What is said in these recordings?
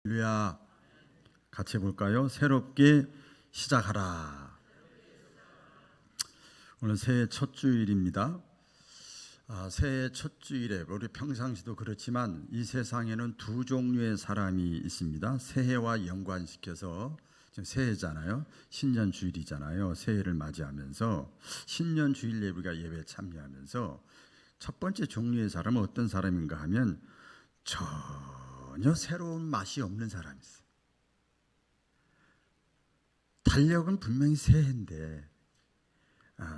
할렐루야. 같이 해볼까요? 새롭게 시작하라. 오늘 새해 첫 주일입니다. 새해 첫 주일에 우리 평상시도 그렇지만 이 세상에는 두 종류의 사람이 있습니다. 새해와 연관시켜서 지금 새해잖아요. 신년 주일이잖아요. 새해를 맞이하면서 신년 주일 예배가 예배에 참여하면서 첫 번째 종류의 사람은 어떤 사람인가 하면 전혀 새로운 맛이 없는 사람이 있어요. 달력은 분명히 새해인데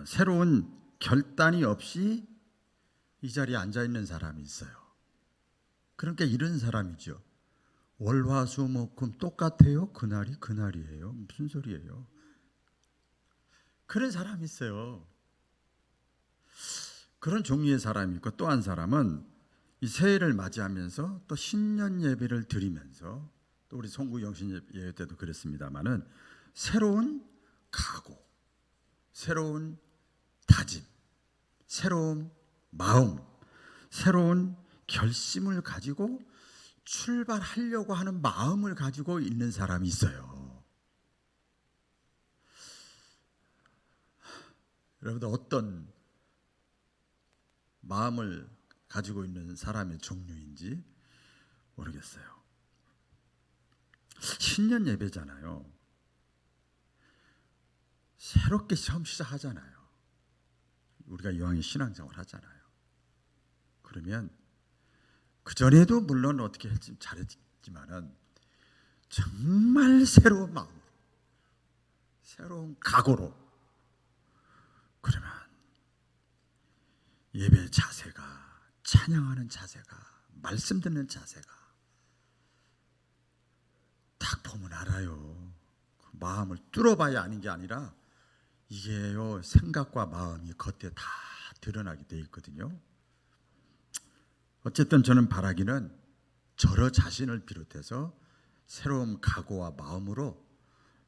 새로운 결단이 없이 이 자리에 앉아있는 사람이 있어요. 그러니까 이런 사람이죠. 월화수목금 똑같아요? 그날이 그날이에요? 무슨 소리예요? 그런 사람이 있어요. 그런 종류의 사람이 있고, 또 한 사람은 이 새해를 맞이하면서 또 신년 예배를 드리면서, 또 우리 송구 영신 예배 때도 그랬습니다마는 새로운 각오, 새로운 다짐, 새로운 마음, 새로운 결심을 가지고 출발하려고 하는 마음을 가지고 있는 사람이 있어요. 여러분들 어떤 마음을 가지고 있는 사람의 종류인지 모르겠어요. 신년 예배잖아요. 새롭게 처음 시작하잖아요. 우리가 이왕에 신앙생활 하잖아요. 그러면 그전에도 물론 어떻게 했지 잘했지만은 정말 새로운 마음, 새로운 각오로, 그러면 예배 자세가, 찬양하는 자세가, 말씀 듣는 자세가 딱 보면 알아요. 그 마음을 뚫어봐야 아는 게 아니라 이게요, 생각과 마음이 겉에 다 드러나게 돼 있거든요. 어쨌든 저는 바라기는 저러 자신을 비롯해서 새로운 각오와 마음으로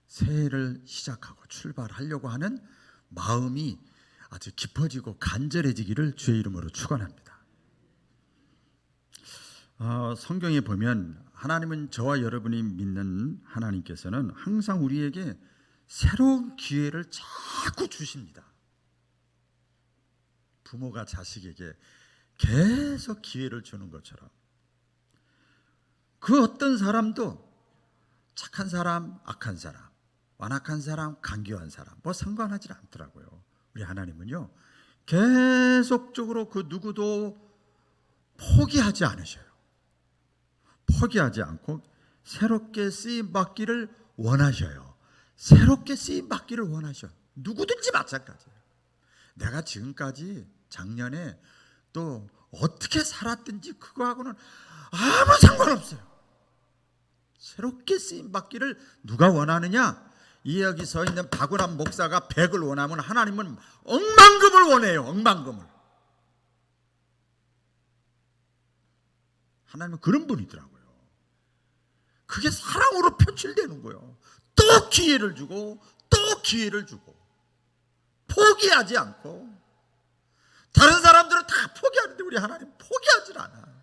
새해를 시작하고 출발하려고 하는 마음이 아주 깊어지고 간절해지기를 주의 이름으로 축원합니다. 성경에 보면 하나님은, 저와 여러분이 믿는 하나님께서는 항상 우리에게 새로운 기회를 자꾸 주십니다. 부모가 자식에게 계속 기회를 주는 것처럼 그 어떤 사람도 착한 사람, 악한 사람, 완악한 사람, 간교한 사람 뭐 상관하지 않더라고요. 우리 하나님은요, 계속적으로 그 누구도 포기하지 않으셔요. 포기하지 않고 새롭게 쓰임받기를 원하셔요. 새롭게 쓰임받기를 원하셔요. 누구든지 마찬가지예요. 내가 지금까지 작년에 또 어떻게 살았든지 그거하고는 아무 상관없어요. 새롭게 쓰임받기를 누가 원하느냐? 이 여기 서 있는 박운환 목사가 100을 원하면 하나님은 억만금을 원해요. 억만금을. 하나님은 그런 분이더라고요. 그게 사랑으로 표출되는 거예요. 또 기회를 주고 또 기회를 주고 포기하지 않고. 다른 사람들은 다 포기하는데 우리 하나님 포기하지 않아.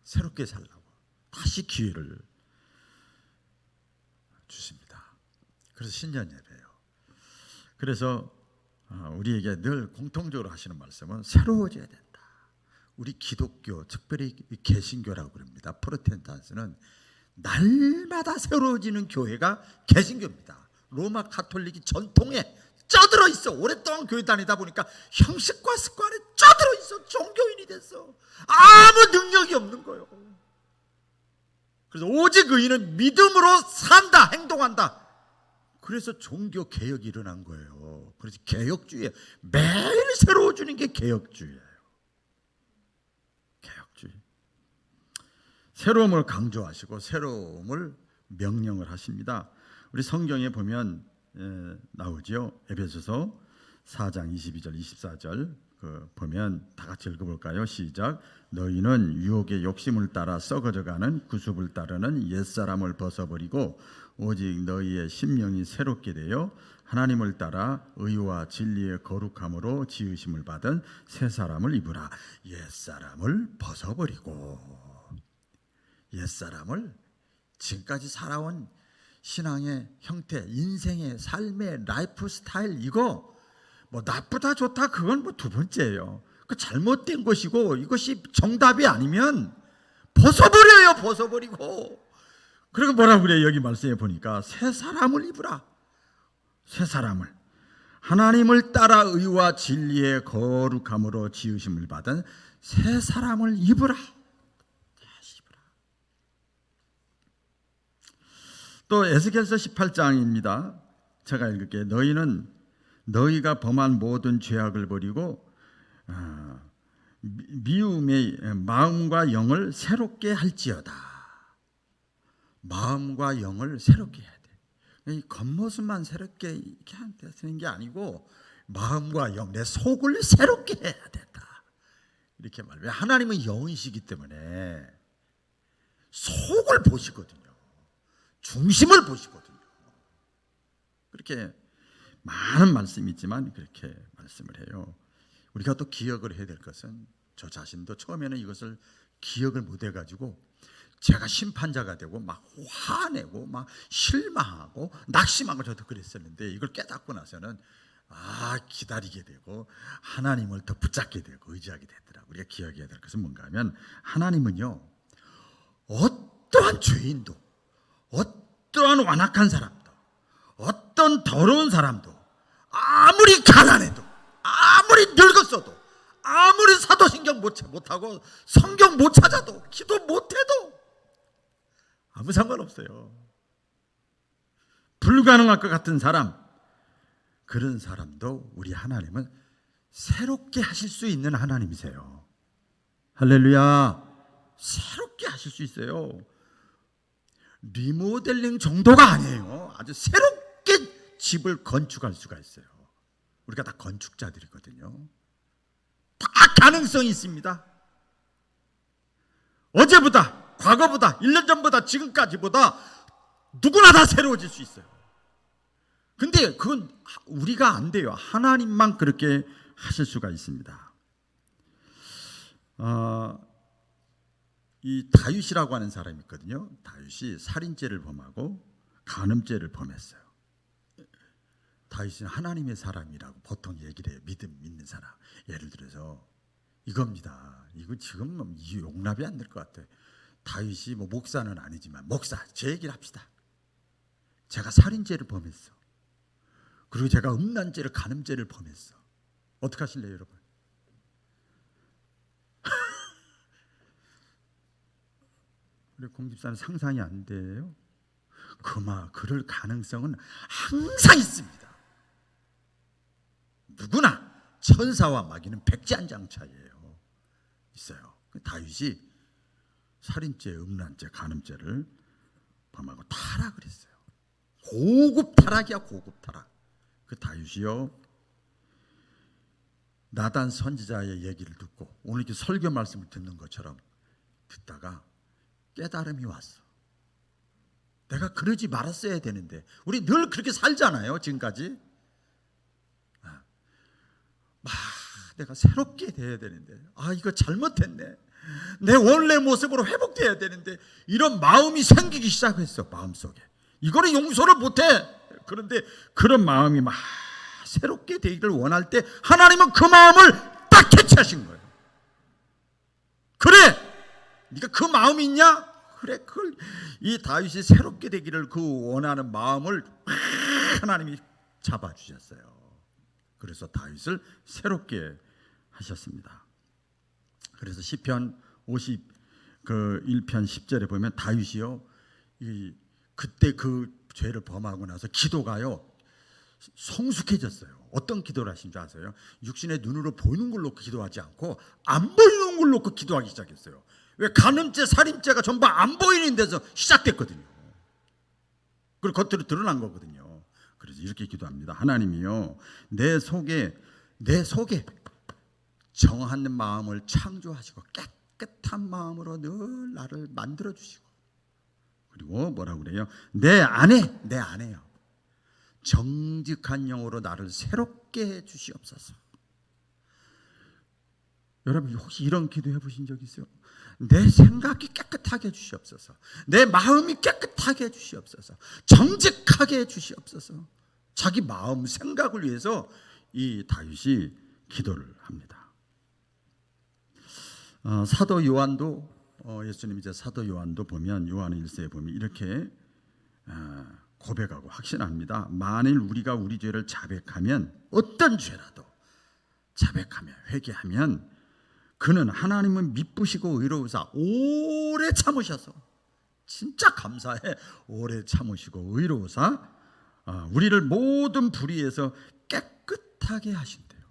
새롭게 살라고 다시 기회를 주십니다. 그래서 신년 예배예요. 그래서 우리에게 늘 공통적으로 하시는 말씀은 새로워져야 된다. 우리 기독교, 특별히 개신교라고 그럽니다. 프로테스탄트는 날마다 새로워지는 교회가 개신교입니다. 로마 가톨릭이 전통에 쪄들어 있어. 오랫동안 교회 다니다 보니까 형식과 습관에 쪄들어 있어. 종교인이 됐어. 아무 능력이 없는 거예요. 그래서 오직 의인은 믿음으로 산다, 행동한다. 그래서 종교 개혁이 일어난 거예요. 그래서 개혁주의, 매일 새로워지는 게 개혁주의예요. 개혁주의. 새로움을 강조하시고 새로움을 명령을 하십니다. 우리 성경에 보면 나오죠. 에베소서 4장 22절 24절 보면 다 같이 읽어볼까요? 시작. 너희는 유혹의 욕심을 따라 썩어져가는 구습을 따르는 옛사람을 벗어버리고 오직 너희의 심령이 새롭게 되어 하나님을 따라 의와 진리의 거룩함으로 지으심을 받은 새 사람을 입으라. 옛사람을 벗어버리고. 옛사람을 지금까지 살아온 신앙의 형태, 인생의 삶의 라이프 스타일, 이거 뭐 나쁘다 좋다 그건 뭐 두 번째예요. 그 잘못된 것이고 이것이 정답이 아니면 벗어버려요. 벗어버리고. 그리고 뭐라고 그래요? 여기 말씀에 보니까 새 사람을 입으라. 새 사람을, 하나님을 따라 의와 진리의 거룩함으로 지으심을 받은 새 사람을 입으라. 또 에스겔서 18장입니다. 제가 읽을게요. 너희는 너희가 범한 모든 죄악을 버리고 미움의 마음과 영을 새롭게 할지어다. 마음과 영을 새롭게 해야 돼. 이 겉모습만 새롭게 이렇게 하는 게 아니고 마음과 영, 내 속을 새롭게 해야 된다. 이렇게 말해요. 하나님은 영이시기 때문에 속을 보시거든요. 중심을 보시거든요. 그렇게 많은 말씀이 있지만 그렇게 말씀을 해요. 우리가 또 기억을 해야 될 것은, 저 자신도 처음에는 이것을 기억을 못 해가지고 제가 심판자가 되고 막 화내고 막 실망하고 낙심하고 저도 그랬었는데, 이걸 깨닫고 나서는 기다리게 되고 하나님을 더 붙잡게 되고 의지하게 되더라고요. 우리가 기억해야 될 것은 뭔가 하면, 하나님은요 어떠한 죄인도, 어떠한 완악한 사람도, 어떤 더러운 사람도, 아무리 가난해도, 아무리 늙었어도, 아무리 사도신경 못하고 성경 못 찾아도, 기도 못해도 아무 상관없어요. 불가능할 것 같은 사람, 그런 사람도 우리 하나님은 새롭게 하실 수 있는 하나님이세요. 할렐루야. 새롭게 하실 수 있어요. 리모델링 정도가 아니에요. 아주 새롭게 집을 건축할 수가 있어요. 우리가 다 건축자들이거든요. 다 가능성이 있습니다. 어제보다, 과거보다, 1년 전보다, 지금까지보다 누구나 다 새로워질 수 있어요. 근데 그건 우리가 안 돼요. 하나님만 그렇게 하실 수가 있습니다. 이 다윗이라고 하는 사람이 있거든요. 다윗이 살인죄를 범하고 간음죄를 범했어요. 다윗은 하나님의 사람이라고 보통 얘기를 해요. 믿는 사람. 예를 들어서 이겁니다. 이거 지금 용납이 안 될 것 같아요. 다윗이 뭐 목사는 아니지만, 목사, 제 얘기를 합시다. 제가 살인죄를 범했어. 그리고 제가 음란죄를, 간음죄를 범했어. 어떻게 하실래요, 여러분? 우리 공집사는 상상이 안 돼요. 그럴 가능성은 항상 있습니다. 누구나 천사와 마귀는 백지한장차이에요. 있어요. 다윗이 살인죄, 음란죄, 간음죄를 범하고 타락을 했어요. 고급 타락이야, 고급 타락. 그 다윗이요, 나단 선지자의 얘기를 듣고 오늘 이렇게 설교 말씀을 듣는 것처럼 듣다가 깨달음이 왔어. 내가 그러지 말았어야 되는데. 우리 늘 그렇게 살잖아요, 지금까지. 내가 새롭게 돼야 되는데, 이거 잘못했네, 내 원래 모습으로 회복돼야 되는데, 이런 마음이 생기기 시작했어. 마음속에 이거는 용서를 못해. 그런데 그런 마음이 막 새롭게 되기를 원할 때 하나님은 그 마음을 딱 캐치하신 거예요. 그래, 네가 그 마음이 있냐? 그래, 그걸, 이 다윗이 새롭게 되기를 그 원하는 마음을 하나님이 잡아주셨어요. 그래서 다윗을 새롭게 하셨습니다. 그래서 시편 51편 10절에 보면 다윗이요, 그때 그 죄를 범하고 나서 기도가요 성숙해졌어요. 어떤 기도를 하신 줄 아세요? 육신의 눈으로 보이는 걸 놓고 기도하지 않고 안 보이는 걸 놓고 기도하기 시작했어요. 왜? 간음죄, 살인죄가 전부 안 보이는 데서 시작됐거든요. 그리고 겉으로 드러난 거거든요. 그래서 이렇게 기도합니다. 하나님이요, 내 속에 정한 마음을 창조하시고 깨끗한 마음으로 늘 나를 만들어 주시고, 그리고 뭐라고 그래요? 내 안에요, 정직한 영으로 나를 새롭게 해 주시옵소서. 여러분 혹시 이런 기도해 보신 적 있어요? 내 생각이 깨끗하게 해주시옵소서. 내 마음이 깨끗하게 해주시옵소서. 정직하게 해주시옵소서. 자기 마음 생각을 위해서 이 다윗이 기도를 합니다. 사도 요한도 예수님 이제 사도 요한도 보면 요한 1서에 보면 이렇게 고백하고 확신합니다. 만일 우리가 우리 죄를 자백하면 어떤 죄라도 자백하며 회개하면 그는 하나님은 미쁘시고 의로우사 오래 참으셔서 진짜 감사해 오래 참으시고 의로우사 우리를 모든 불의에서 깨끗하게 하신대요.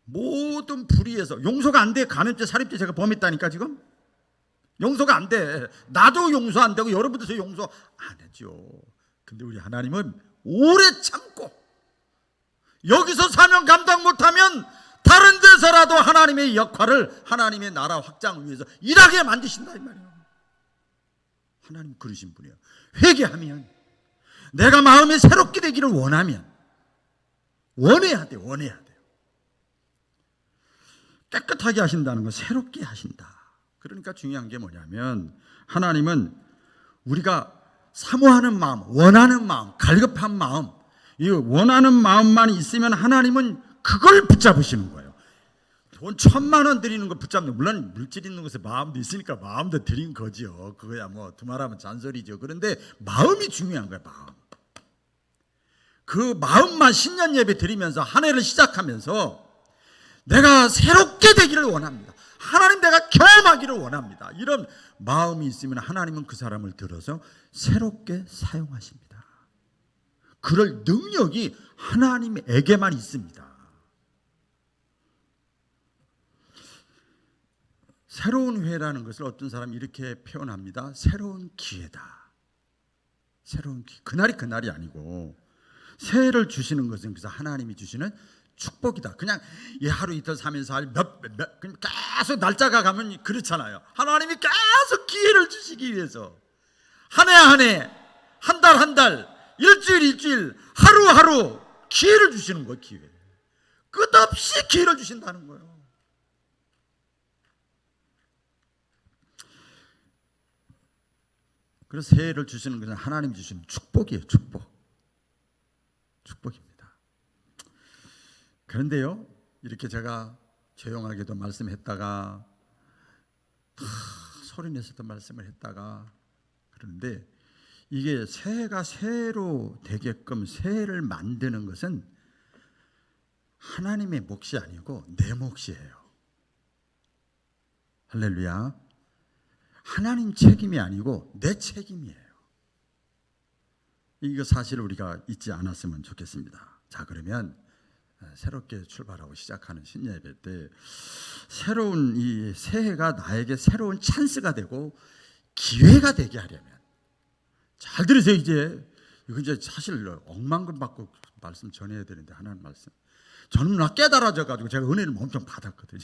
모든 불의에서 용서가 안 돼. 간음죄 살인죄 제가 범했다니까 지금 용서가 안 돼. 나도 용서 안 되고 여러분들도 용서 안 하죠. 근데 우리 하나님은 오래 참고 여기서 사명 감당 못하면 다른 데서라도 하나님의 역할을 하나님의 나라 확장을 위해서 일하게 만드신다 이 말이에요. 하나님 그러신 분이에요. 회개하면 내가 마음이 새롭게 되기를 원하면 원해야 돼요. 깨끗하게 하신다는 건 새롭게 하신다. 그러니까 중요한 게 뭐냐면 하나님은 우리가 사모하는 마음, 원하는 마음, 갈급한 마음, 이 원하는 마음만 있으면 하나님은 그걸 붙잡으시는 거예요. 돈 1,000,000원 드리는 거 붙잡는, 물론 물질 있는 곳에 마음도 있으니까 마음도 드린 거죠. 그거야 뭐 두말하면 잔소리죠. 그런데 마음이 중요한 거예요. 마음. 그 마음만 신년 예배 드리면서 한 해를 시작하면서 내가 새롭게 되기를 원합니다. 하나님 내가 경험하기를 원합니다. 이런 마음이 있으면 하나님은 그 사람을 들어서 새롭게 사용하십니다. 그럴 능력이 하나님에게만 있습니다. 새로운 회라는 것을 어떤 사람이 이렇게 표현합니다. 새로운 기회다. 새로운 기회. 그날이 아니고 새해를 주시는 것은 그래서 하나님이 주시는 축복이다. 그냥 하루 이틀 3일 4일 계속 날짜가 가면 그렇잖아요. 하나님이 계속 기회를 주시기 위해서 한 해 한 해, 한 달 한 달, 일주일 하루하루 기회를 주시는 거예요. 기회. 끝없이 기회를 주신다는 거예요. 그래서 새해를 주시는 것은 하나님 주시는 축복이에요. 축복입니다. 그런데요, 이렇게 제가 조용하게도 말씀했다가 소리내서도 말씀을 했다가 그런데 이게 새해가 새해로 되게끔 새해를 만드는 것은 하나님의 몫이 아니고 내 몫이에요. 할렐루야. 하나님 책임이 아니고 내 책임이에요. 이거 사실 우리가 잊지 않았으면 좋겠습니다. 자, 그러면 새롭게 출발하고 시작하는 신예배 때 새로운 이 새해가 나에게 새로운 찬스가 되고 기회가 되게 하려면 잘 들으세요. 이제 이거 이제 사실 억만금 받고 말씀 전해야 되는데 하나님 말씀 저는 나 깨달아져 가지고 제가 은혜를 엄청 받았거든요.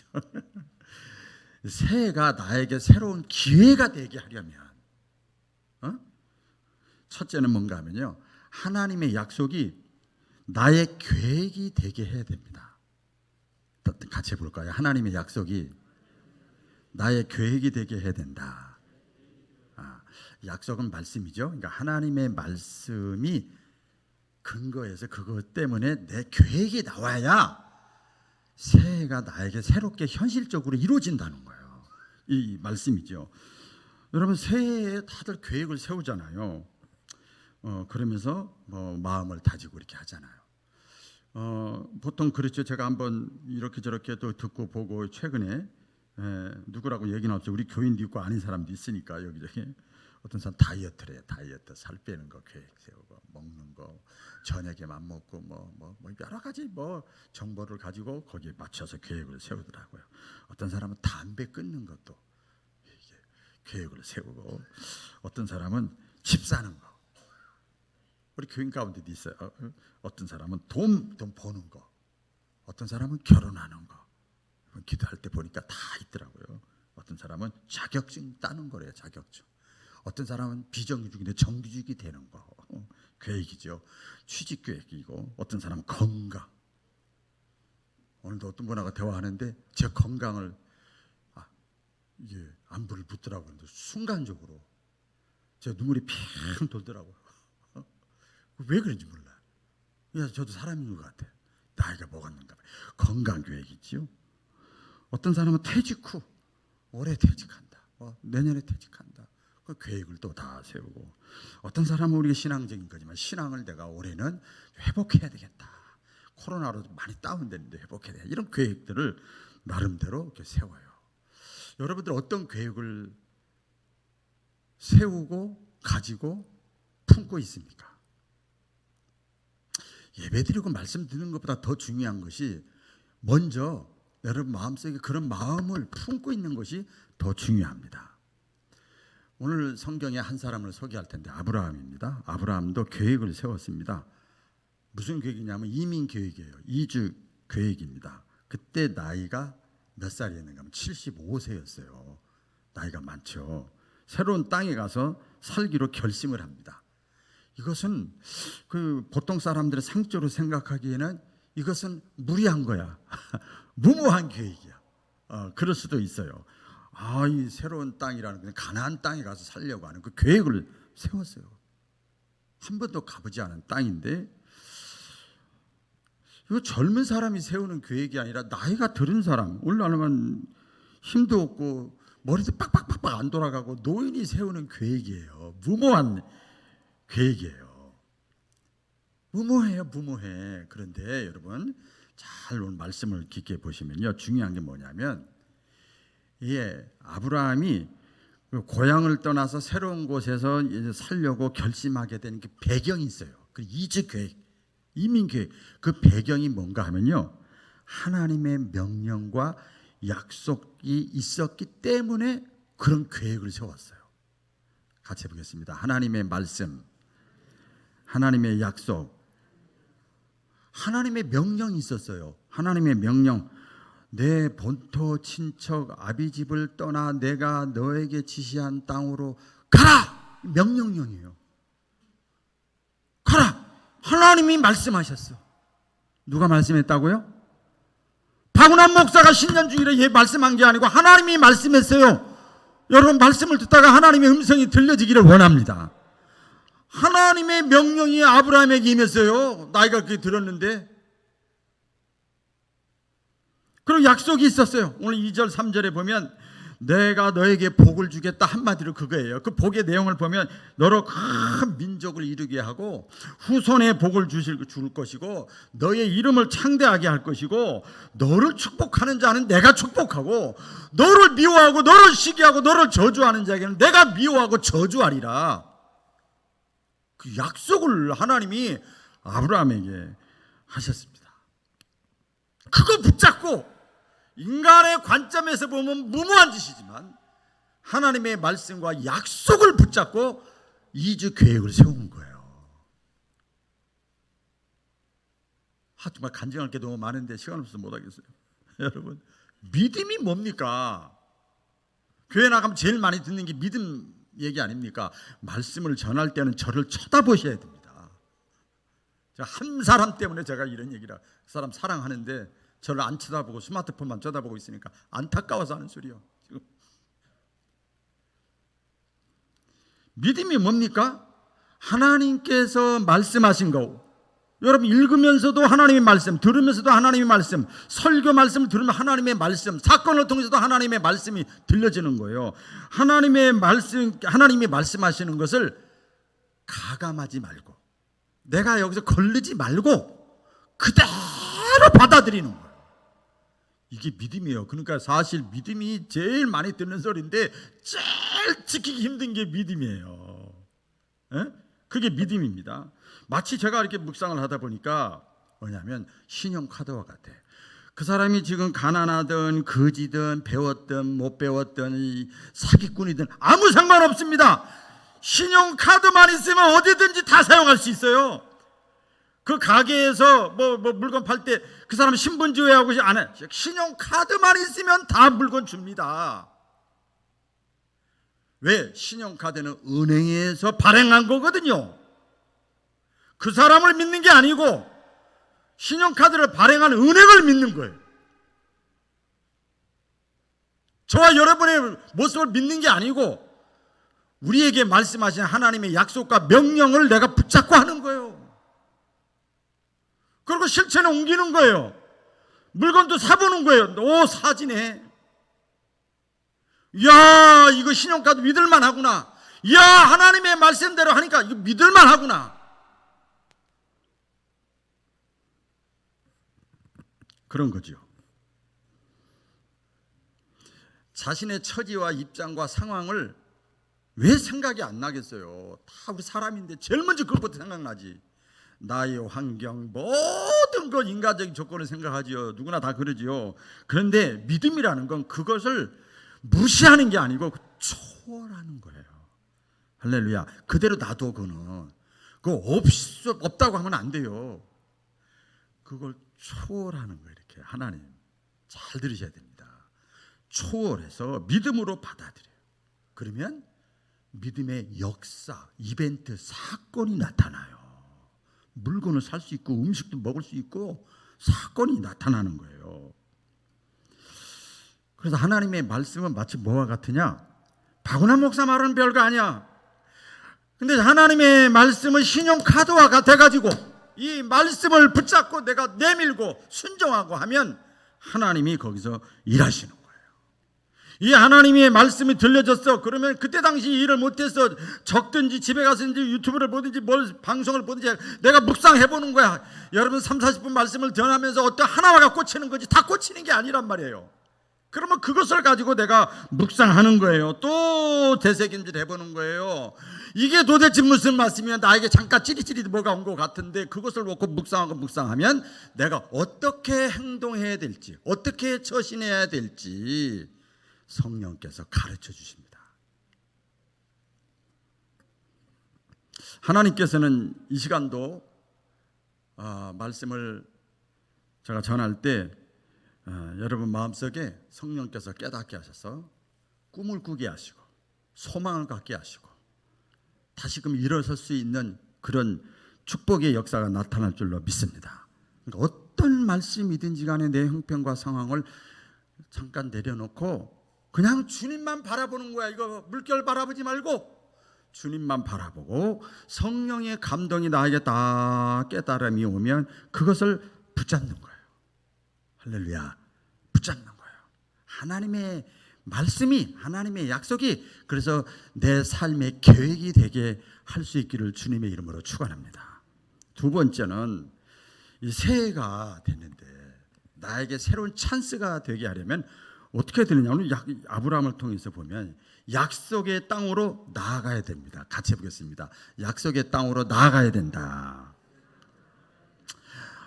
새해가 나에게 새로운 기회가 되게 하려면 첫째는 뭔가 하면요, 하나님의 약속이 나의 계획이 되게 해야 됩니다. 같이 해볼까요? 하나님의 약속이 나의 계획이 되게 해야 된다. 약속은 말씀이죠. 그러니까 하나님의 말씀이 근거해서 그것 때문에 내 계획이 나와야 새해가 나에게 새롭게 현실적으로 이루어진다는 거예요. 이 말씀이죠. 여러분 새해에 다들 계획을 세우잖아요. 그러면서 마음을 다지고 이렇게 하잖아요. 보통 그렇죠. 제가 한번 이렇게 저렇게 또 듣고 보고 최근에 누구라고 얘기는 없죠. 우리 교인도 있고 아닌 사람도 있으니까 여기저기 어떤 사람 다이어트래. 다이어트 살 빼는 거 계획 세우고 먹는 거 저녁에만 먹고 뭐 여러 가지 정보를 가지고 거기에 맞춰서 계획을 세우더라고요. 어떤 사람은 담배 끊는 것도 계획을 세우고 어떤 사람은 집 사는 거. 우리 교인 가운데도 있어요. 어떤 사람은 돈 버는 거, 어떤 사람은 결혼하는 거. 기도할 때 보니까 다 있더라고요. 어떤 사람은 자격증 따는 거래요. 자격증. 어떤 사람은 비정규직인데 정규직이 되는 거. 계획이죠. 취직 계획이고 어떤 사람은 건강. 오늘도 어떤 분하고 대화하는데 제 건강을 이게 안부를 묻더라고요. 근데 순간적으로 제 눈물이 핑 돌더라고요. 왜 그런지 몰라요. 야, 저도 사람인 것 같아요. 나이가 먹었는가 봐요. 건강 계획이지요. 어떤 사람은 퇴직 후 올해 퇴직한다. 내년에 퇴직한다. 그 계획을 또 다 세우고, 어떤 사람은 우리가 신앙적인 거지만 신앙을 내가 올해는 회복해야 되겠다. 코로나로 많이 다운됐는데 회복해야 돼. 이런 계획들을 나름대로 이렇게 세워요. 여러분들 어떤 계획을 세우고 가지고 품고 있습니까? 예배드리고 말씀 듣는 것보다 더 중요한 것이 먼저 여러분 마음속에 그런 마음을 품고 있는 것이 더 중요합니다. 오늘 성경에 한 사람을 소개할 텐데 아브라함입니다. 아브라함도 계획을 세웠습니다. 무슨 계획이냐면 이민 계획이에요. 이주 계획입니다. 그때 나이가 몇 살이었는가 하면 75세였어요. 나이가 많죠. 새로운 땅에 가서 살기로 결심을 합니다. 이것은 그 보통 사람들의 상적으로 생각하기에는 이것은 무리한 거야. 무모한 계획이야. 그럴 수도 있어요. 이 새로운 땅이라는 건 가나안 땅에 가서 살려고 하는 그 계획을 세웠어요. 한 번도 가보지 않은 땅인데, 이거 젊은 사람이 세우는 계획이 아니라 나이가 들은 사람, 올라가면 힘도 없고 머리도 빡빡빡빡 안 돌아가고 노인이 세우는 계획이에요. 무모한 계획이에요. 무모해요, 무모해. 그런데 여러분 잘 오늘 말씀을 깊게 보시면요, 중요한 게 뭐냐면, 아브라함이 고향을 떠나서 새로운 곳에서 살려고 결심하게 된 그 배경이 있어요. 그 이주 계획, 이민 계획. 그 배경이 뭔가 하면요, 하나님의 명령과 약속이 있었기 때문에 그런 계획을 세웠어요. 같이 보겠습니다. 하나님의 말씀, 하나님의 약속, 하나님의 명령이 있었어요. 하나님의 명령. 내 본토 친척 아비집을 떠나 내가 너에게 지시한 땅으로 가라. 명령령이에요. 가라. 하나님이 말씀하셨어. 누가 말씀했다고요? 박운환 목사가 신년 주일에 말씀한 게 아니고 하나님이 말씀했어요. 여러분 말씀을 듣다가 하나님의 음성이 들려지기를 원합니다. 하나님의 명령이 아브라함에게 임했어요. 나이가 그렇게 들었는데. 그리고 약속이 있었어요. 오늘 2절 3절에 보면 내가 너에게 복을 주겠다, 한마디로 그거예요. 그 복의 내용을 보면 너로 큰 민족을 이루게 하고 후손에 복을 줄 것이고 너의 이름을 창대하게 할 것이고 너를 축복하는 자는 내가 축복하고 너를 미워하고 너를 시기하고 너를 저주하는 자에게는 내가 미워하고 저주하리라. 그 약속을 하나님이 아브라함에게 하셨습니다. 그거 붙잡고, 인간의 관점에서 보면 무모한 짓이지만 하나님의 말씀과 약속을 붙잡고 이주 계획을 세운 거예요. 정말 간증할 게 너무 많은데 시간 없어서 못하겠어요. 여러분, 믿음이 뭡니까? 교회 나가면 제일 많이 듣는 게 믿음 얘기 아닙니까? 말씀을 전할 때는 저를 쳐다보셔야 됩니다. 제가 한 사람 때문에 제가 이런 얘기라, 그 사람 사랑하는데 저를 안 쳐다보고 스마트폰만 쳐다보고 있으니까 안타까워서 하는 소리요. 지금 믿음이 뭡니까? 하나님께서 말씀하신 거. 여러분 읽으면서도 하나님의 말씀, 들으면서도 하나님의 말씀, 설교 말씀을 들으면 하나님의 말씀, 사건을 통해서도 하나님의 말씀이 들려지는 거예요. 하나님의 말씀, 하나님이 말씀하시는 것을 가감하지 말고, 내가 여기서 걸리지 말고 그대로 받아들이는 거예요. 이게 믿음이에요. 그러니까 사실 믿음이 제일 많이 듣는 소리인데 제일 지키기 힘든 게 믿음이에요. 그게 믿음입니다. 마치 제가 이렇게 묵상을 하다 보니까 뭐냐면 신용카드와 같아. 그 사람이 지금 가난하든 거지든 배웠든 못 배웠든 사기꾼이든 아무 상관없습니다. 신용카드만 있으면 어디든지 다 사용할 수 있어요. 그 가게에서 뭐 물건 팔 때 그 사람 신분 지회하고 안 해. 신용카드만 있으면 다 물건 줍니다. 왜? 신용카드는 은행에서 발행한 거거든요. 그 사람을 믿는 게 아니고 신용카드를 발행한 은행을 믿는 거예요. 저와 여러분의 모습을 믿는 게 아니고 우리에게 말씀하신 하나님의 약속과 명령을 내가 붙잡고 하는 거예요. 그리고 실천에 옮기는 거예요. 물건도 사보는 거예요. 오, 사지네. 이야, 이거 신용카드 믿을만 하구나. 이야, 하나님의 말씀대로 하니까 이거 믿을만 하구나. 그런 거죠. 자신의 처지와 입장과 상황을 왜 생각이 안 나겠어요? 다 우리 사람인데 제일 먼저 그것부터 생각나지. 나의 환경, 모든 것 인간적인 조건을 생각하지요. 누구나 다 그러지요. 그런데 믿음이라는 건 그것을 무시하는 게 아니고 초월하는 거예요. 할렐루야. 그대로 놔둬. 그거 없다고 하면 안 돼요. 그걸 초월하는 거예요. 이렇게 하나님 잘 들으셔야 됩니다. 초월해서 믿음으로 받아들여요. 그러면 믿음의 역사, 이벤트, 사건이 나타나요. 물건을 살 수 있고 음식도 먹을 수 있고 사건이 나타나는 거예요. 그래서 하나님의 말씀은 마치 뭐와 같으냐? 박운환 목사 말은 별거 아니야. 근데 하나님의 말씀은 신용카드와 같아가지고 이 말씀을 붙잡고 내가 내밀고 순종하고 하면 하나님이 거기서 일하시는 거예요. 이 하나님의 말씀이 들려졌어. 그러면 그때 당시 일을 못해서 적든지 집에 가서든지 유튜브를 보든지 뭘 방송을 보든지 내가 묵상해보는 거야. 여러분 30-40분 말씀을 전하면서 어떤 하나가 꽂히는 거지 다 꽂히는 게 아니란 말이에요. 그러면 그것을 가지고 내가 묵상하는 거예요. 또 되새김질 해보는 거예요. 이게 도대체 무슨 말씀이야? 나에게 잠깐 찌릿찌릿 뭐가 온 것 같은데 그것을 놓고 묵상하면 내가 어떻게 행동해야 될지, 어떻게 처신해야 될지 성령께서 가르쳐 주십니다. 하나님께서는 이 시간도 말씀을 제가 전할 때 여러분 마음속에 성령께서 깨닫게 하셔서 꿈을 꾸게 하시고 소망을 갖게 하시고 다시금 일어설 수 있는 그런 축복의 역사가 나타날 줄로 믿습니다. 그러니까 어떤 말씀이든지 간에 내 형편과 상황을 잠깐 내려놓고 그냥 주님만 바라보는 거야. 이거 물결 바라보지 말고 주님만 바라보고 성령의 감동이 나에게 다 깨달음이 오면 그것을 붙잡는 거예요. 할렐루야. 붙잡는 거예요. 하나님의 말씀이, 하나님의 약속이 그래서 내 삶의 계획이 되게 할 수 있기를 주님의 이름으로 축원합니다. 두 번째는 이 새해가 됐는데 나에게 새로운 찬스가 되게 하려면 어떻게 되느냐. 오늘 아브라함을 통해서 보면 약속의 땅으로 나아가야 됩니다. 같이 해보겠습니다. 약속의 땅으로 나아가야 된다.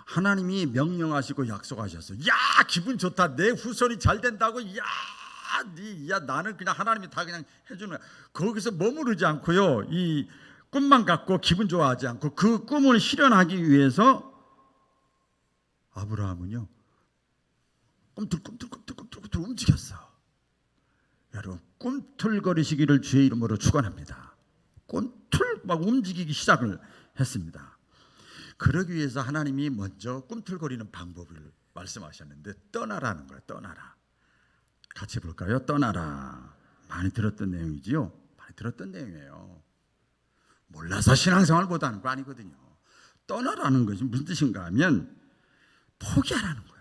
하나님이 명령하시고 약속하셨어. 야, 기분 좋다. 내 후손이 잘 된다고. 야, 나는 그냥 하나님이 다 그냥 해주는 거야. 거기서 머무르지 않고요. 이 꿈만 갖고 기분 좋아하지 않고 그 꿈을 실현하기 위해서 아브라함은요. 꿈틀꿈틀 움직였어. 여러분 꿈틀거리시기를 주의 이름으로 축원합니다. 꿈틀 막 움직이기 시작을 했습니다. 그러기 위해서 하나님이 먼저 꿈틀거리는 방법을 말씀하셨는데 떠나라는 거예요. 떠나라. 같이 볼까요? 떠나라. 많이 들었던 내용이지요. 많이 들었던 내용이에요. 몰라서 신앙생활 못하는 거 아니거든요. 떠나라는 것이 무슨 뜻인가 하면 포기하라는 거예요.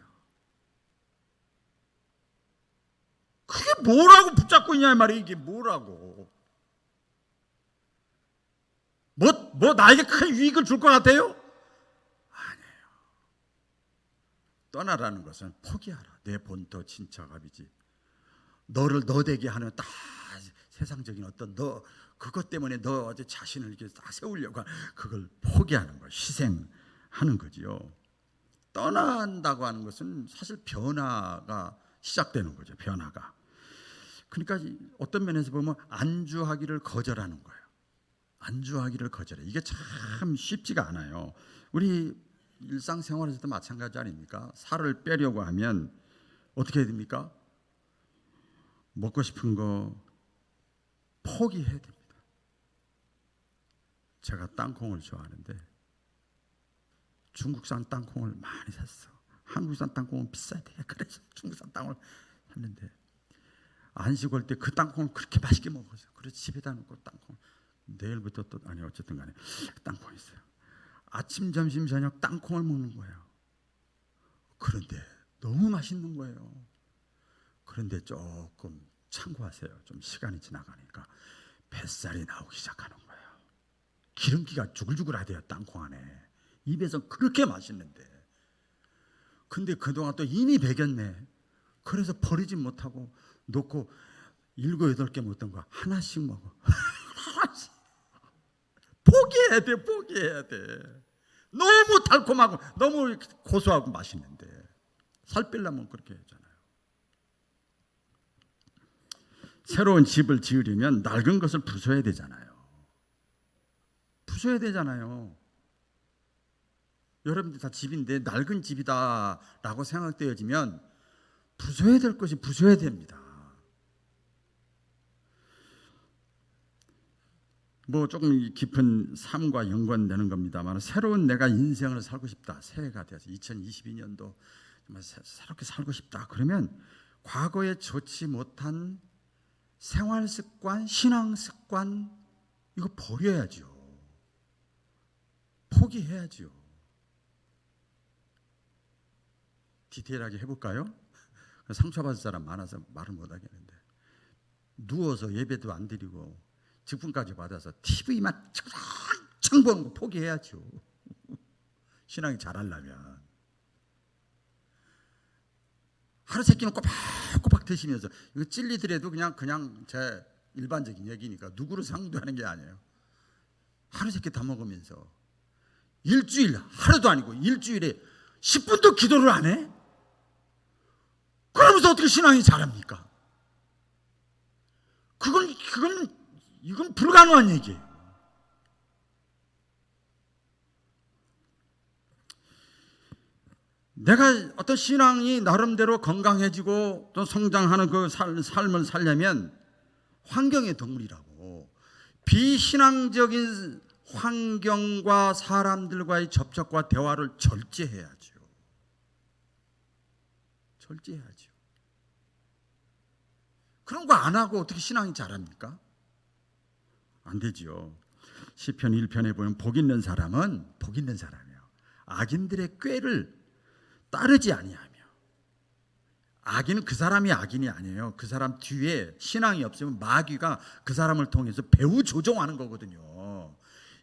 그게 뭐라고 붙잡고 있냐 말이에요. 이게 뭐라고. 뭐 나에게 큰 유익을 줄 것 같아요? 아니에요. 떠나라는 것은 포기하라. 내 본토 친척 아비지. 너를 너되게 하는 다 세상적인 어떤 그것 때문에 너 자신을 이렇게 다 세우려고 그걸 포기하는 거, 희생하는 거지요. 떠난다고 하는 것은 사실 변화가 시작되는 거죠. 변화가. 그러니까 어떤 면에서 보면 안주하기를 거절하는 거예요. 안주하기를 거절해. 이게 참 쉽지가 않아요. 우리 일상생활에서도 마찬가지 아닙니까? 살을 빼려고 하면 어떻게 해야 됩니까? 먹고 싶은 거 포기해야 됩니다. 제가 땅콩을 좋아하는데 중국산 땅콩을 많이 샀어. 한국산 땅콩은 비싸대. 그래서 중국산 땅콩을 샀는데 안식 올 때 그 땅콩을 그렇게 맛있게 먹었어요. 그래서 집에다 놓고 땅콩, 내일부터 또 아니 어쨌든 간에 땅콩 있어요. 아침 점심 저녁 땅콩을 먹는 거예요. 그런데 너무 맛있는 거예요. 그런데 조금 참고하세요. 좀 시간이 지나가니까 뱃살이 나오기 시작하는 거예요. 기름기가 주글주글하대요. 땅콩 안에. 입에서 그렇게 맛있는데. 근데 그동안 또 이미 배겼네. 그래서 버리지 못하고 놓고 7, 8개 먹던 거 하나씩 먹어. 하나씩. 포기해야 돼. 포기해야 돼. 너무 달콤하고 너무 고소하고 맛있는데 살 빼려면 그렇게 했잖아요. 새로운 집을 지으려면 낡은 것을 부숴야 되잖아요. 부숴야 되잖아요. 여러분들 다 집인데 낡은 집이다라고 생각되어지면 부숴야 될 것이 부숴야 됩니다. 뭐 조금 깊은 삶과 연관되는 겁니다만 새로운 내가 인생을 살고 싶다. 새해가 되어서 2022년도 정말 새롭게 살고 싶다. 그러면 과거에 좋지 못한 생활 습관, 신앙 습관 이거 버려야죠. 포기해야죠. 디테일하게 해볼까요? 상처받을 사람 많아서 말을 못하겠는데 누워서 예배도 안 드리고 직분까지 받아서 TV만 창 보는 거 포기해야죠. 신앙이 잘하려면 하루 세 끼는 꼬박꼬박 드시면서 이거 찔리더라도 그냥 제 일반적인 얘기니까 누구를 상대하는 게 아니에요. 하루 세 끼 다 먹으면서 일주일 하루도 아니고 일주일에 10분도 기도를 안 해? 그러면서 어떻게 신앙이 자랍니까? 이건 불가능한 얘기예요. 내가 어떤 신앙이 나름대로 건강해지고 또 성장하는 그 삶을 살려면 환경의 동물이라고 비신앙적인 환경과 사람들과의 접촉과 대화를 절제해야죠. 절제해야죠. 그런 거 안 하고 어떻게 신앙이 자랍니까? 안 되죠. 시편 1편에 보면 복 있는 사람이요 악인들의 꾀를 따르지 아니하며. 악인은 그 사람이 악인이 아니에요. 그 사람 뒤에 신앙이 없으면 마귀가 그 사람을 통해서 배후 조종하는 거거든요.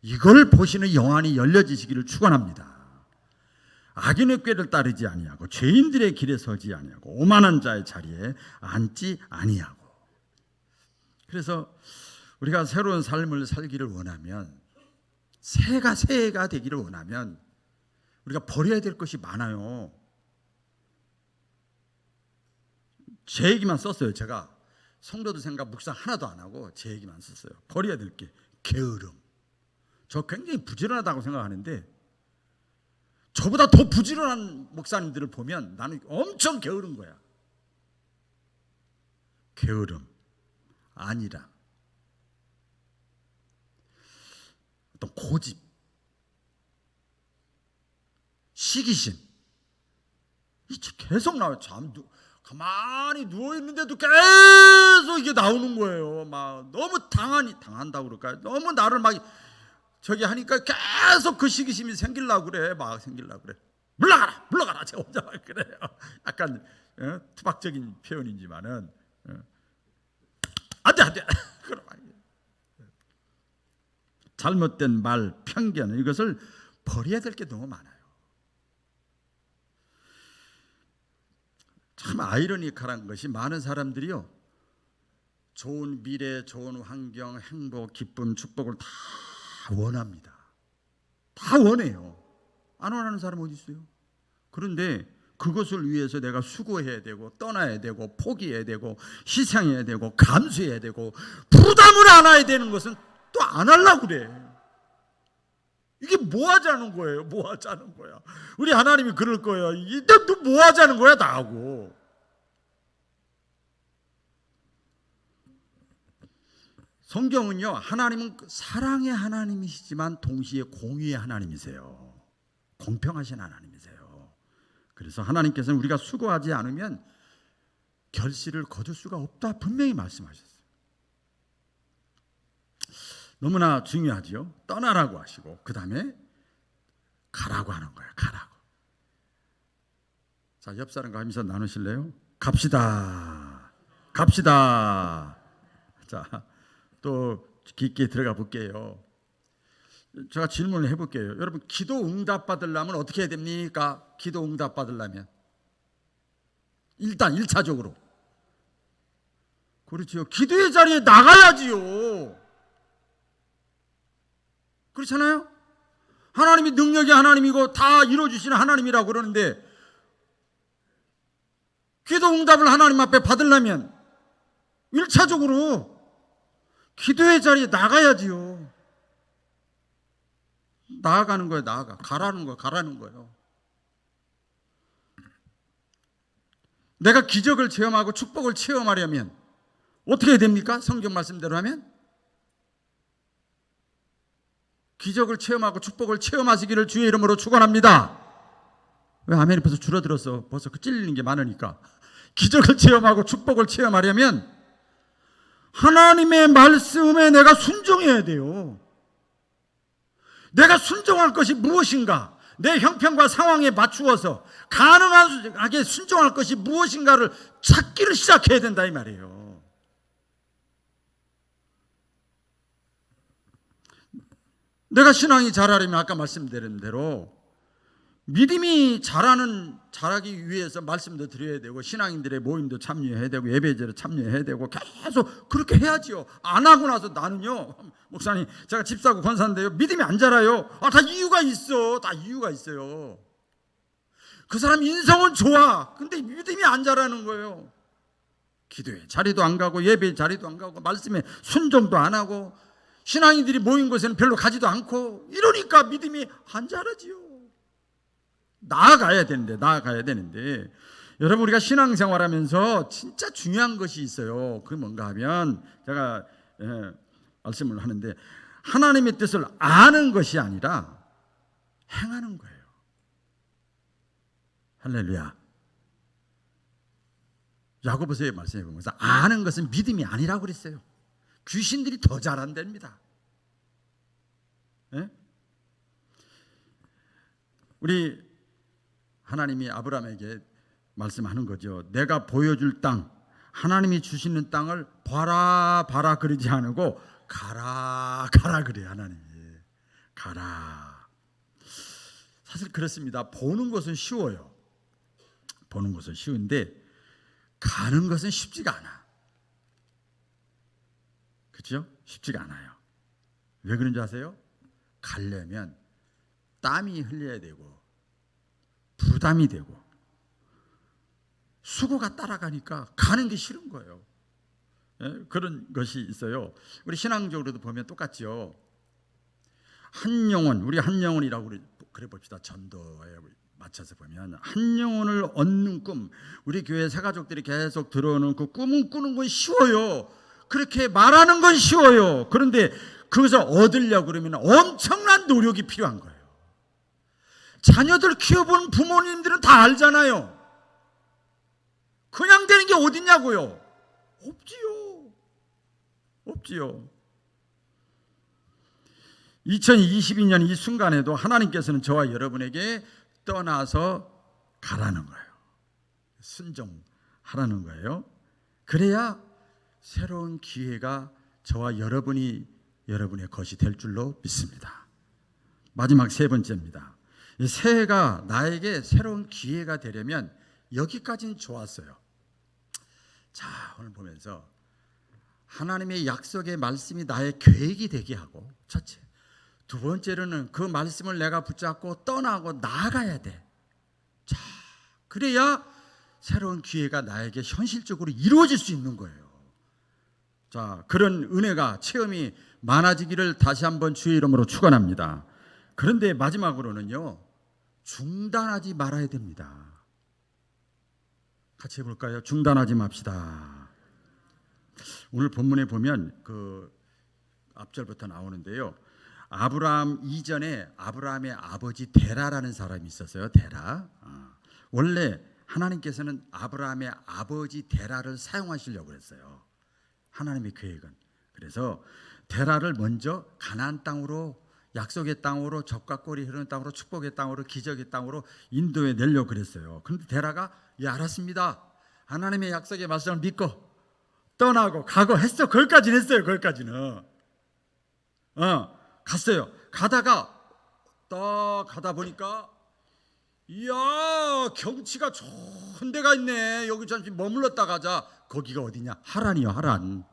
이걸 보시는 영안이 열려지시기를 축원합니다. 악인의 꾀를 따르지 아니하고 죄인들의 길에 서지 아니하고 오만한 자의 자리에 앉지 아니하고. 그래서 우리가 새로운 삶을 살기를 원하면 새해가 되기를 원하면 우리가 버려야 될 것이 많아요. 제 얘기만 썼어요. 제가 성도들 생각 묵상 하나도 안 하고 제 얘기만 썼어요. 버려야 될 게 게으름. 저 굉장히 부지런하다고 생각하는데 저보다 더 부지런한 목사님들을 보면 나는 엄청 게으른 거야. 게으름, 안일함, 어떤 고집, 시기심. 이게 계속 나와요. 가만히 누워있는데도 계속 이게 나오는 거예요. 막 너무 당한다고 그럴까요? 너무 나를 막 저기 하니까 계속 그 시기심이 생기려고 그래. 물러가라. 제가 혼자 막 그래요. 약간 투박적인 표현이지만은 안 돼. 잘못된 말, 편견 이것을 버려야 될 게 너무 많아요. 참 아이러니컬한 것이 많은 사람들이요 좋은 미래, 좋은 환경, 행복, 기쁨, 축복을 다 원합니다. 다 원해요. 안 원하는 사람 어디 있어요? 그런데 그것을 위해서 내가 수고해야 되고 떠나야 되고 포기해야 되고 희생해야 되고 감수해야 되고 부담을 안아야 되는 것은 또 안 하려고 그래. 이게 뭐 하자는 거예요? 뭐 하자는 거야? 우리 하나님이 그럴 거예요. 너 뭐 하자는 거야? 나하고. 성경은요, 하나님은 사랑의 하나님이시지만 동시에 공의의 하나님이세요. 공평하신 하나님이세요. 그래서 하나님께서는 우리가 수고하지 않으면 결실을 거둘 수가 없다 분명히 말씀하셨어요. 너무나 중요하지요. 떠나라고 하시고 그 다음에 가라고 하는 거예요. 가라고. 자, 옆 사람과 하면서 나누실래요? 갑시다. 갑시다. 자, 또 깊게 들어가 볼게요. 제가 질문을 해볼게요. 여러분, 기도 응답 받으려면 어떻게 해야 됩니까? 기도 응답 받으려면 일단 1차적으로 그렇지요. 기도의 자리에 나가야지요. 그렇잖아요. 하나님이 능력이 하나님이고 다 이루어주시는 하나님이라고 그러는데 기도 응답을 하나님 앞에 받으려면 1차적으로 기도의 자리에 나가야지요. 나아가는 거예요. 나아가. 가라는 거예요. 가라는 거예요. 내가 기적을 체험하고 축복을 체험하려면 어떻게 해야 됩니까? 성경 말씀대로 하면 기적을 체험하고 축복을 체험하시기를 주의 이름으로 축원합니다. 왜 아멘이 벌써 줄어들었어? 벌써 찔리는 게 많으니까. 기적을 체험하고 축복을 체험하려면 하나님의 말씀에 내가 순종해야 돼요. 내가 순종할 것이 무엇인가? 내 형편과 상황에 맞추어서 가능하게 순종할 것이 무엇인가를 찾기를 시작해야 된다 이 말이에요. 내가 신앙이 자라려면 아까 말씀드린 대로 믿음이 자라기 위해서 말씀도 드려야 되고 신앙인들의 모임도 참여해야 되고 예배제로 참여해야 되고 계속 그렇게 해야지요. 안 하고 나서 나는요, 목사님 제가 집사고 권사인데요, 믿음이 안 자라요. 다 이유가 있어. 다 이유가 있어요. 그 사람 인성은 좋아. 근데 믿음이 안 자라는 거예요. 기도에 자리도 안 가고 예배 자리도 안 가고 말씀에 순종도 안 하고 신앙인들이 모인 곳에는 별로 가지도 않고 이러니까 믿음이 안 자라지요. 나아가야 되는데 여러분, 우리가 신앙생활하면서 진짜 중요한 것이 있어요. 그게 뭔가 하면 제가 말씀을 하는데 하나님의 뜻을 아는 것이 아니라 행하는 거예요. 할렐루야. 야고보서의 말씀해 보면서 아는 것은 믿음이 아니라고 그랬어요. 귀신들이 더 잘한답니다. 네? 우리 하나님이 아브라함에게 말씀하는 거죠. 내가 보여줄 땅, 하나님이 주시는 땅을 봐라 봐라 그러지 않고 가라 가라 그래요. 하나님이 가라. 사실 그렇습니다. 보는 것은 쉬워요. 보는 것은 쉬운데 가는 것은 쉽지가 않아. 그렇죠? 쉽지가 않아요. 왜 그런지 아세요? 가려면 땀이 흘려야 되고 부담이 되고 수고가 따라가니까 가는 게 싫은 거예요. 그런 것이 있어요. 우리 신앙적으로도 보면 똑같죠. 한 영혼, 우리 한 영혼이라고 그래 봅시다. 전도에 맞춰서 보면 한 영혼을 얻는 꿈, 우리 교회 새가족들이 계속 들어오는 그 꿈은 꾸는 건 쉬워요. 그렇게 말하는 건 쉬워요. 그런데 그것을 얻으려고 그러면 엄청난 노력이 필요한 거예요. 자녀들 키워본 부모님들은 다 알잖아요. 그냥 되는 게 어딨냐고요. 없지요. 2022년 이 순간에도 하나님께서는 저와 여러분에게 떠나서 가라는 거예요. 순종하라는 거예요. 그래야 새로운 기회가 저와 여러분의 것이 될 줄로 믿습니다. 마지막 세 번째입니다. 이 새해가 나에게 새로운 기회가 되려면 여기까지는 좋았어요. 자, 오늘 보면서 하나님의 약속의 말씀이 나의 계획이 되게 하고, 첫째. 두 번째로는 그 말씀을 내가 붙잡고 떠나고 나아가야 돼. 자, 그래야 새로운 기회가 나에게 현실적으로 이루어질 수 있는 거예요. 자, 그런 은혜가 체험이 많아지기를 다시 한번 주의 이름으로 축원합니다. 그런데 마지막으로는요, 중단하지 말아야 됩니다. 같이 해볼까요? 중단하지 맙시다. 오늘 본문에 보면 그 앞절부터 나오는데요, 아브라함 이전에 아브라함의 아버지 데라라는 사람이 있었어요. 데라. 원래 하나님께서는 아브라함의 아버지 데라를 사용하시려고 했어요. 하나님의 계획은. 그래서 데라를 먼저 가나안 땅으로, 약속의 땅으로, 젖과 꿀이 흐르는 땅으로, 축복의 땅으로, 기적의 땅으로 인도해 내려고 그랬어요. 그런데 데라가 예, 알았습니다. 하나님의 약속의 말씀을 믿고 떠나고 가고 했어. 거기까지는 했어요. 거기까지는 갔어요. 가다가 딱 가다 보니까 이야, 경치가 좋은 데가 있네. 여기 잠시 머물렀다 가자. 거기가 어디냐? 하란이요. 하란.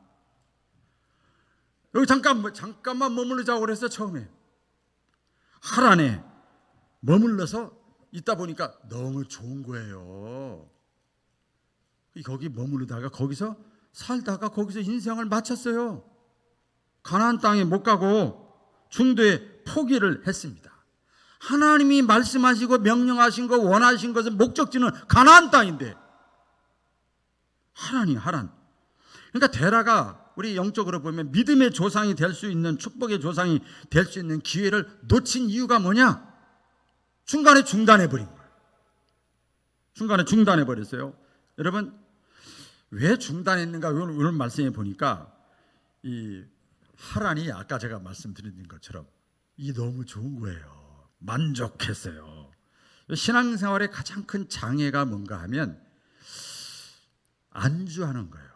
여기 잠깐만 머물러자고 그랬어. 처음에 하란에 머물러서 있다 보니까 너무 좋은 거예요. 거기 머무르다가 거기서 살다가 거기서 인생을 마쳤어요. 가나안 땅에 못 가고 중도에 포기를 했습니다. 하나님이 말씀하시고 명령하신 거, 원하신 것은 목적지는 가나안 땅인데 하란이 하란. 그러니까 데라가 우리 영적으로 보면 믿음의 조상이 될 수 있는, 축복의 조상이 될 수 있는 기회를 놓친 이유가 뭐냐? 중간에 중단해 버린 거예요. 중간에 중단해 버렸어요. 여러분, 왜 중단했는가? 오늘 말씀해 보니까 이 하란이 아까 제가 말씀드린 것처럼 이 너무 좋은 거예요. 만족했어요. 신앙생활의 가장 큰 장애가 뭔가 하면 안주하는 거예요.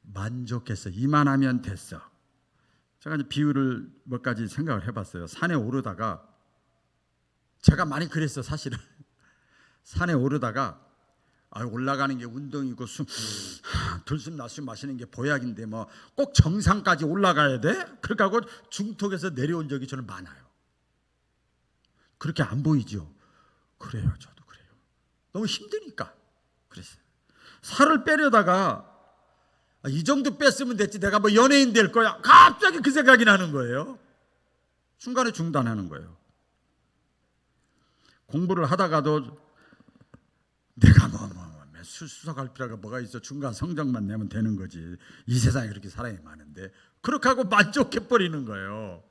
만족했어. 이만하면 됐어. 제가 이제 비유를 몇 가지 생각을 해봤어요. 산에 오르다가, 제가 많이 그랬어 사실은. 산에 오르다가 올라가는 게 운동이고 들숨 날숨 마시는 게 보약인데 뭐 꼭 정상까지 올라가야 돼? 그렇게 하고 중턱에서 내려온 적이 저는 많아요. 그렇게 안 보이죠? 그래요. 저도 그래요. 너무 힘드니까 그랬어요. 살을 빼려다가 이 정도 뺐으면 됐지, 내가 뭐 연예인 될 거야, 갑자기 그 생각이 나는 거예요. 중간에 중단하는 거예요. 공부를 하다가도 내가 수석할 필요가 뭐가 있어. 중간 성적만 내면 되는 거지. 이 세상에 그렇게 사람이 많은데. 그렇게 하고 만족해버리는 거예요.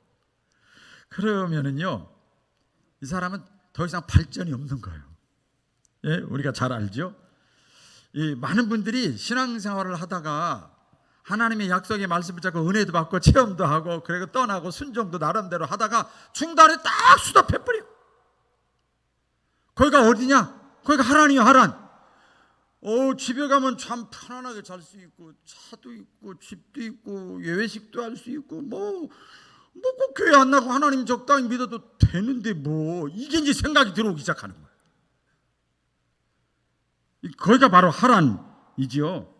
그러면은요, 이 사람은 더 이상 발전이 없는 거예요. 예? 우리가 잘 알죠? 이 많은 분들이 신앙생활을 하다가 하나님의 약속의 말씀을 잡고 은혜도 받고 체험도 하고 그리고 떠나고 순종도 나름대로 하다가 중단에 딱 수답해버려. 거기가 어디냐? 거기가 하란이요. 하란. 집에 가면 참 편안하게 잘 수 있고, 차도 있고, 집도 있고, 예외식도 할 수 있고, 뭐 꼭 교회 안 나고 하나님 적당히 믿어도 되는데 뭐, 이게 이제 생각이 들어오기 시작하는 거예요. 거기가 바로 하란이지요.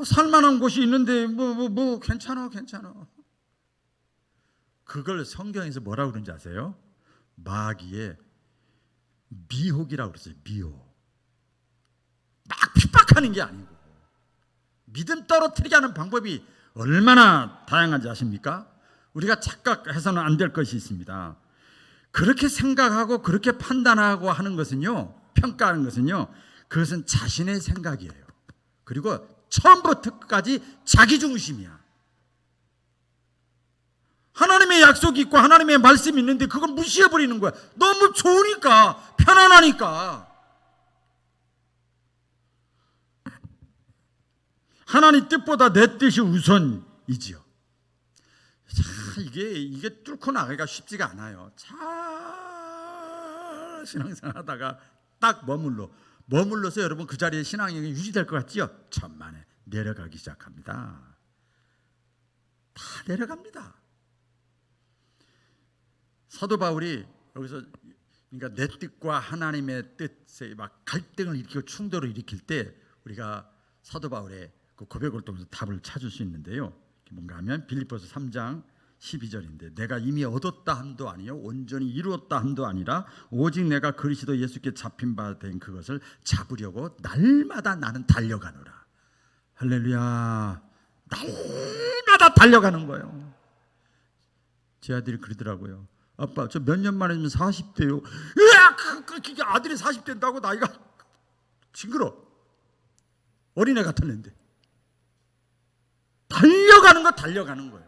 살만한 곳이 있는데 뭐 괜찮아. 그걸 성경에서 뭐라고 그러는지 아세요? 마귀의 미혹이라고 그랬어요. 미혹. 막 핍박하는 게 아니고, 믿음 떨어뜨리게 하는 방법이 얼마나 다양한지 아십니까? 우리가 착각해서는 안 될 것이 있습니다. 그렇게 생각하고 그렇게 판단하고 하는 것은요, 평가하는 것은요, 그것은 자신의 생각이에요. 그리고 처음부터 끝까지 자기 중심이야. 하나님의 약속이 있고 하나님의 말씀이 있는데 그걸 무시해버리는 거야. 너무 좋으니까, 편안하니까. 하나님 뜻보다 내 뜻이 우선이지요. 자, 이게 뚫고 나가기가 쉽지가 않아요. 잘 신앙생활 하다가 딱 머물러서 여러분 그 자리에 신앙이 유지될 것 같지요? 천만에 내려가기 시작합니다. 다 내려갑니다. 사도 바울이 여기서, 그러니까 내 뜻과 하나님의 뜻에 막 갈등을 일으키고 충돌을 일으킬 때 우리가 사도 바울의 그 고백을 통해서 답을 찾을 수 있는데요. 뭔가 하면 빌립보서 3장 12절인데, 내가 이미 얻었다 함도 아니요 온전히 이루었다 함도 아니라 오직 내가 그리스도 예수께 잡힌 바 된 그것을 잡으려고 날마다 나는 달려가노라. 할렐루야. 날마다 달려가는 거예요. 제 아들이 그러더라고요. 아빠, 저 몇 년 만에 40대요. 으악! 그게 아들이 40대인다고 나이가 징그러. 어린애 같았는데. 달려가는 거예요.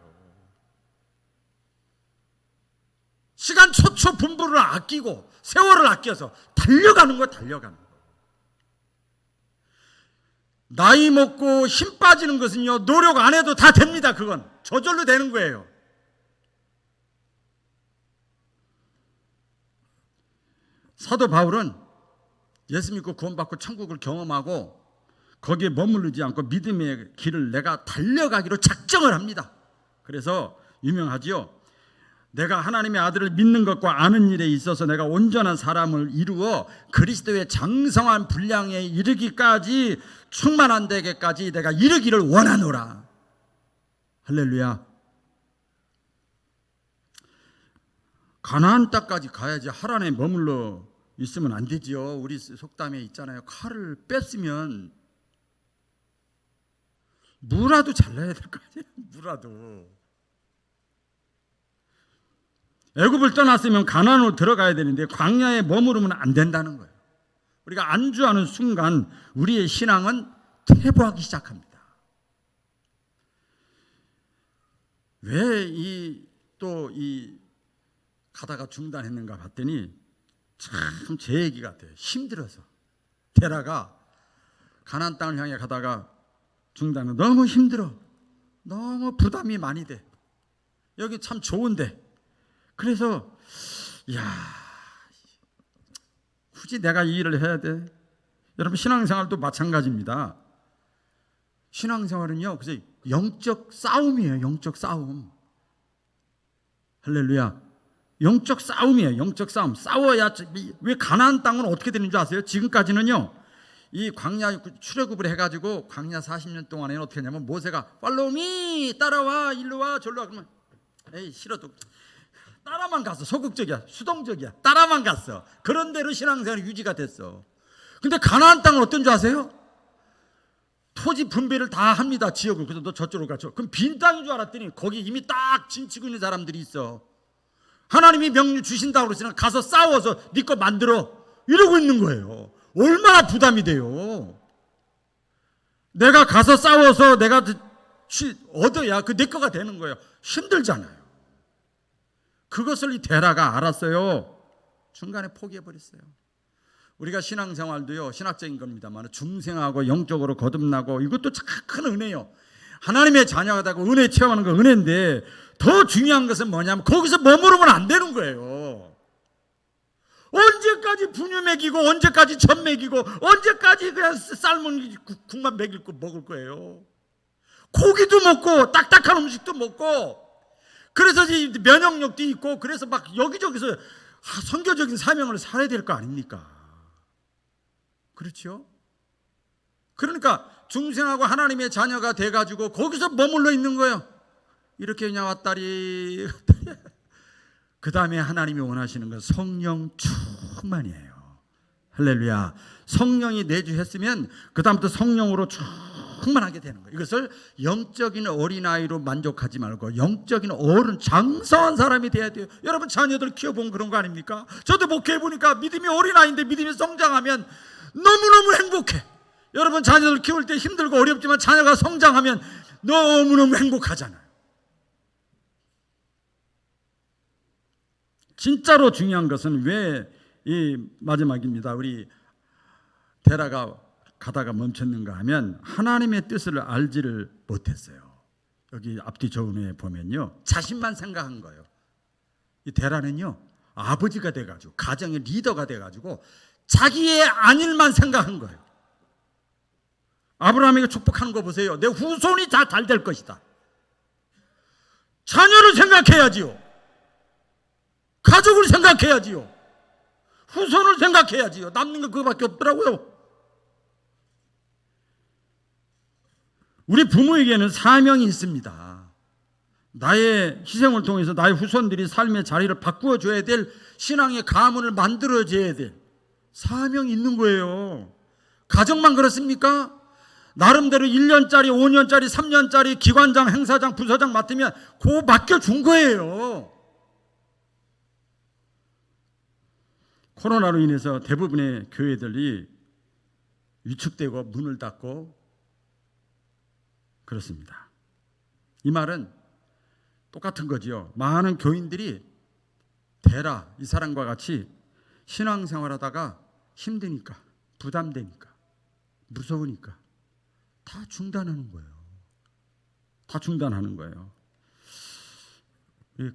시간 초초 분부를 아끼고 세월을 아껴서 달려가는 거야. 달려가는 거. 나이 먹고 힘 빠지는 것은요, 노력 안 해도 다 됩니다. 그건 저절로 되는 거예요. 사도 바울은 예수 믿고 구원받고 천국을 경험하고 거기에 머무르지 않고 믿음의 길을 내가 달려가기로 작정을 합니다. 그래서 유명하지요. 내가 하나님의 아들을 믿는 것과 아는 일에 있어서 내가 온전한 사람을 이루어 그리스도의 장성한 분량에 이르기까지 충만한 데게까지 내가 이르기를 원하노라. 할렐루야. 가나안 땅까지 가야지 하란에 머물러 있으면 안 되지요. 우리 속담에 있잖아요. 칼을 뺐으면 무라도 잘라야 될 거 아니에요. 무라도. 애굽을 떠났으면 가나안으로 들어가야 되는데 광야에 머무르면 안 된다는 거예요. 우리가 안주하는 순간 우리의 신앙은 퇴보하기 시작합니다. 왜 이 가다가 중단했는가 봤더니 참 제 얘기 같아요. 힘들어서. 데라가 가나안 땅을 향해 가다가 중단은 너무 힘들어. 너무 부담이 많이 돼. 여기 참 좋은데. 그래서 굳이 내가 이 일을 해야 돼? 여러분 신앙생활도 마찬가지입니다. 신앙생활은요, 그래서 영적 싸움이에요. 영적 싸움. 할렐루야. 영적 싸움이에요. 영적 싸움. 싸워야. 왜 가나안 땅은 어떻게 되는 줄 아세요? 지금까지는요, 이 광야 출애굽을 해가지고 광야 40년 동안에는 어떻게 했냐면 모세가 팔로우 미, 따라와, 일로 와, 절로 와. 그러면 에이 싫어도 따라만 갔어. 소극적이야, 수동적이야. 따라만 갔어. 그런 대로 신앙생활이 유지가 됐어. 근데 가나안 땅은 어떤 줄 아세요? 토지 분배를 다 합니다. 지역을. 그래서 너 저쪽으로 가죠. 그럼 빈 땅인 줄 알았더니 거기 이미 딱 진치고 있는 사람들이 있어. 하나님이 명령 주신다고 그러시면 가서 싸워서 네 거 만들어. 이러고 있는 거예요. 얼마나 부담이 돼요. 내가 가서 싸워서 내가 얻어야 그 내 거가 되는 거예요. 힘들잖아요. 그것을 이 데라가 알았어요. 중간에 포기해버렸어요. 우리가 신앙생활도요, 신학적인 겁니다만 중생하고 영적으로 거듭나고 이것도 참 큰 은혜요. 하나님의 자녀가 되고 은혜 체험하는 건 은혜인데 더 중요한 것은 뭐냐면 거기서 머무르면 안 되는 거예요. 언제까지 분유 먹이고 언제까지 젖 먹이고 언제까지 그냥 삶은 국만 먹을 거예요. 고기도 먹고 딱딱한 음식도 먹고 그래서 이제 면역력도 있고 그래서 막 여기저기서 선교적인 사명을 살아야 될 거 아닙니까? 그렇죠? 그러니까 중생하고 하나님의 자녀가 돼가지고 거기서 머물러 있는 거예요. 이렇게 그냥 왔다리 그 다음에 하나님이 원하시는 건 성령 충만이에요. 할렐루야. 성령이 내주했으면 그 다음부터 성령으로 충만하게 되는 거예요. 이것을 영적인 어린아이로 만족하지 말고 영적인 어른 장성한 사람이 돼야 돼요. 여러분 자녀들 키워보면 그런 거 아닙니까? 저도 목회해보니까 믿음이 어린아이인데 믿음이 성장하면 너무너무 행복해. 여러분 자녀들 키울 때 힘들고 어렵지만 자녀가 성장하면 너무너무 행복하잖아요. 진짜로 중요한 것은 왜 이 마지막입니다. 우리 데라가 가다가 멈췄는가 하면 하나님의 뜻을 알지를 못했어요. 여기 앞뒤 저운에 보면요, 자신만 생각한 거예요. 이 데라는요, 아버지가 돼가지고 가정의 리더가 돼가지고 자기의 안일만 생각한 거예요. 아브라함에게 축복하는 거 보세요. 내 후손이 다 잘 될 것이다. 자녀를 생각해야지요. 가족을 생각해야지요. 후손을 생각해야지요. 남는 거 그거밖에 없더라고요. 우리 부모에게는 사명이 있습니다. 나의 희생을 통해서 나의 후손들이 삶의 자리를 바꾸어 줘야 될 신앙의 가문을 만들어 줘야 될 사명이 있는 거예요. 가정만 그렇습니까? 나름대로 1년짜리, 5년짜리, 3년짜리 기관장, 행사장, 부서장 맡으면 그거 맡겨준 거예요. 코로나로 인해서 대부분의 교회들이 위축되고 문을 닫고 그렇습니다. 이 말은 똑같은 거지요. 많은 교인들이 데라 이 사람과 같이 신앙생활하다가 힘드니까, 부담되니까, 무서우니까 다 중단하는 거예요. 다 중단하는 거예요.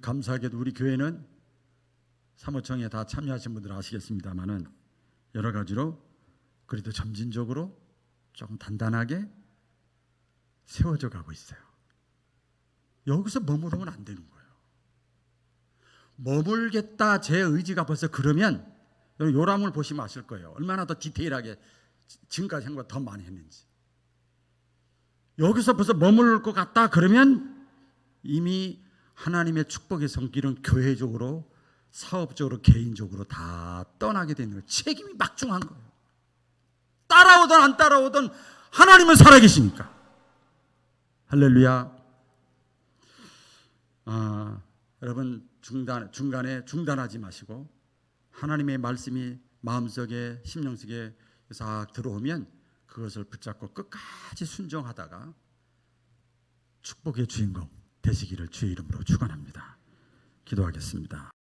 감사하게도 우리 교회는 사모청에 다 참여하신 분들 아시겠습니다만은 여러 가지로 그래도 점진적으로 조금 단단하게 세워져 가고 있어요. 여기서 머무르면 안 되는 거예요. 머물겠다 제 의지가 벌써 그러면 요람을 보시면 아실 거예요. 얼마나 더 디테일하게 지금까지 한 것보다 더 많이 했는지. 여기서 벌써 머물 것 같다 그러면 이미 하나님의 축복의 손길은 교회적으로, 사업적으로, 개인적으로 다 떠나게 되는 거예요. 책임이 막중한 거예요. 따라오든 안 따라오든 하나님은 살아계시니까. 할렐루야. 여러분 중간에 중단하지 마시고 하나님의 말씀이 마음속에, 심령속에 싹 들어오면 그것을 붙잡고 끝까지 순종하다가 축복의 주인공 되시기를 주의 이름으로 축원합니다. 기도하겠습니다.